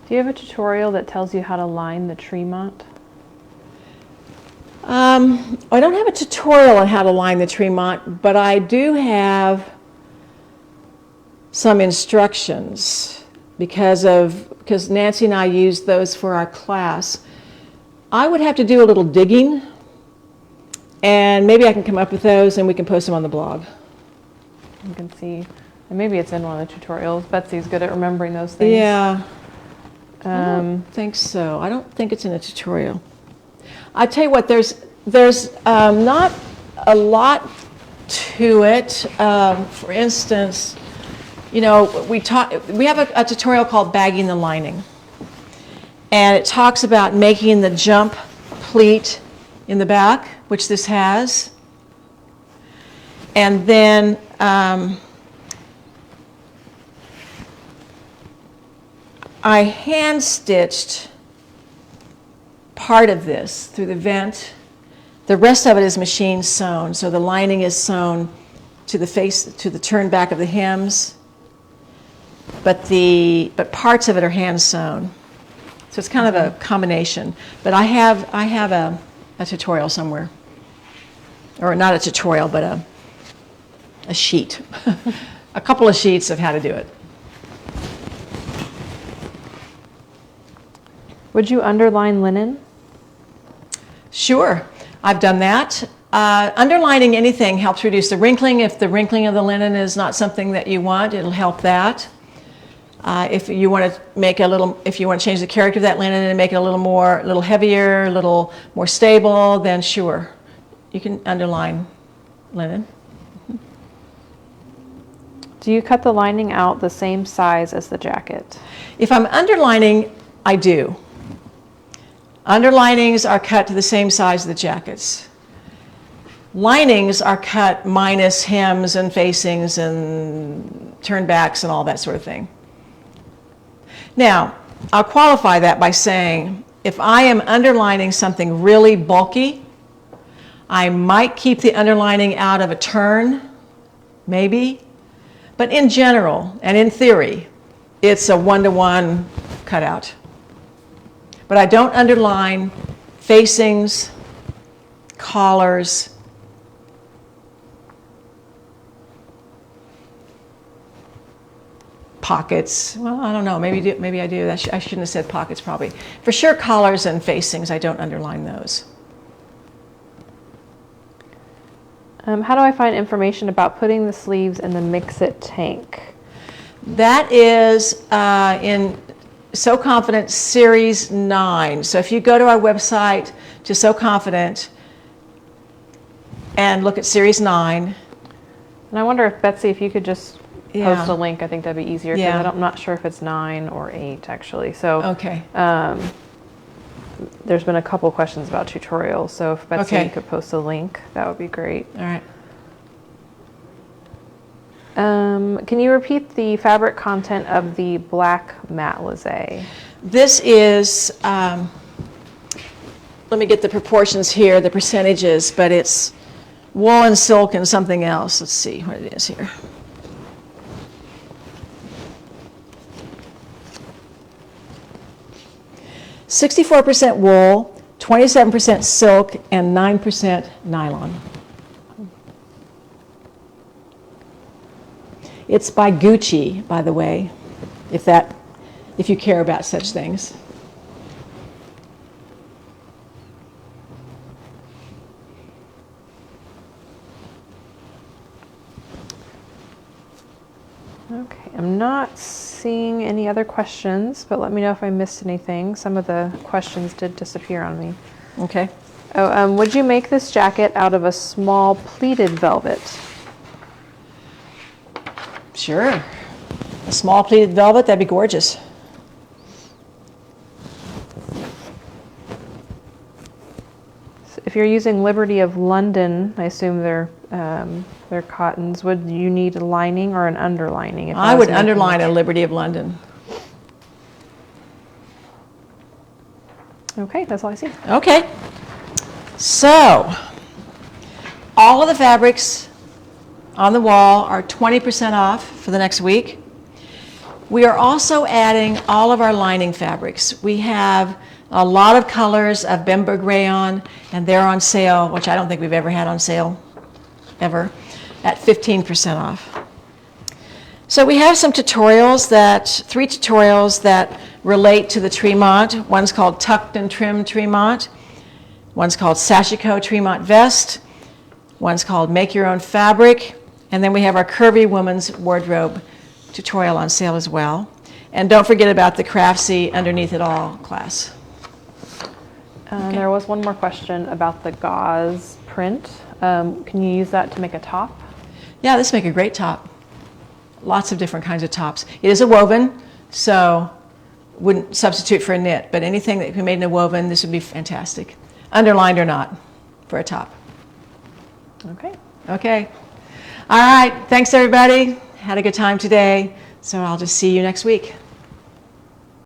Do you have a tutorial that tells you how to line the Tremont? I don't have a tutorial on how to line the Tremont, but I do have some instructions because Nancy and I used those for our class. I would have to do a little digging, and maybe I can come up with those and we can post them on the blog. You can see, and maybe it's in one of the tutorials. Betsy's good at remembering those things. Yeah. I don't think so. I don't think it's in a tutorial. I tell you what, there's not a lot to it. For instance, you know, we have a tutorial called bagging the lining, and it talks about making the jump pleat in the back, which this has, and then I hand stitched part of this through the vent. The rest of it is machine sewn, so the lining is sewn to the turn back of the hems, but parts of it are hand sewn. So it's kind of a combination. But I have a tutorial somewhere, or not a tutorial, but a sheet, a couple of sheets of how to do it. Would you underline linen? Sure, I've done that. Underlining anything helps reduce the wrinkling. If the wrinkling of the linen is not something that you want, it'll help that. If you want to change the character of that linen and make it a little heavier, a little more stable, then sure, you can underline linen. Do you cut the lining out the same size as the jacket? If I'm underlining, I do. Underlinings are cut to the same size as the jackets. Linings are cut minus hems and facings and turnbacks and all that sort of thing. Now, I'll qualify that by saying if I am underlining something really bulky, I might keep the underlining out of a turn, maybe. But in general and in theory, it's a 1-to-1 cutout. But I don't underline facings, collars, pockets. Well, I don't know. Maybe I do. I shouldn't have said pockets probably. For sure, collars and facings, I don't underline those. How do I find information about putting the sleeves in the Mix-It tank? That is in So Confident Series 9. So if you go to our website to So Confident and look at Series 9. And I wonder if, Betsy, if you could just Yeah. post a link, I think that'd be easier. Yeah. Because I'm not sure if it's 9 or 8, actually. So Okay. there's been a couple questions about tutorials. So if Betsy Okay. could post a link, that would be great. All right. Can you repeat the fabric content of the black matelassé? This is, let me get the proportions here, the percentages, but it's wool and silk and something else. Let's see what it is here. "64% wool, 27% silk, and 9% nylon." It's by Gucci, by the way, if you care about such things. Okay, I'm not seeing any other questions, but let me know if I missed anything. Some of the questions did disappear on me. Okay. Oh, would you make this jacket out of a small pleated velvet? Sure. A small pleated velvet, that'd be gorgeous. So if you're using Liberty of London, I assume they're cottons, would you need a lining or an underlining? If I was would making underline it? a Liberty of London. Okay, that's all I see. Okay. So, all of the fabrics on the wall are 20% off for the next week. We are also adding all of our lining fabrics. We have a lot of colors of Bemberg rayon, and they're on sale, which I don't think we've ever had on sale, ever, at 15% off. So we have some tutorials three tutorials that relate to the Tremont. One's called Tucked and Trimmed Tremont. One's called Sashiko Tremont Vest. One's called Make Your Own Fabric. And then we have our Curvy Woman's Wardrobe tutorial on sale as well. And don't forget about the Craftsy Underneath It All class. Okay. There was one more question about the gauze print. Can you use that to make a top? Yeah, this would make a great top. Lots of different kinds of tops. It is a woven, so wouldn't substitute for a knit, but anything that can be made in a woven, this would be fantastic. Underlined or not, for a top. Okay. Okay. All right, thanks everybody. Had a good time today, so I'll just see you next week.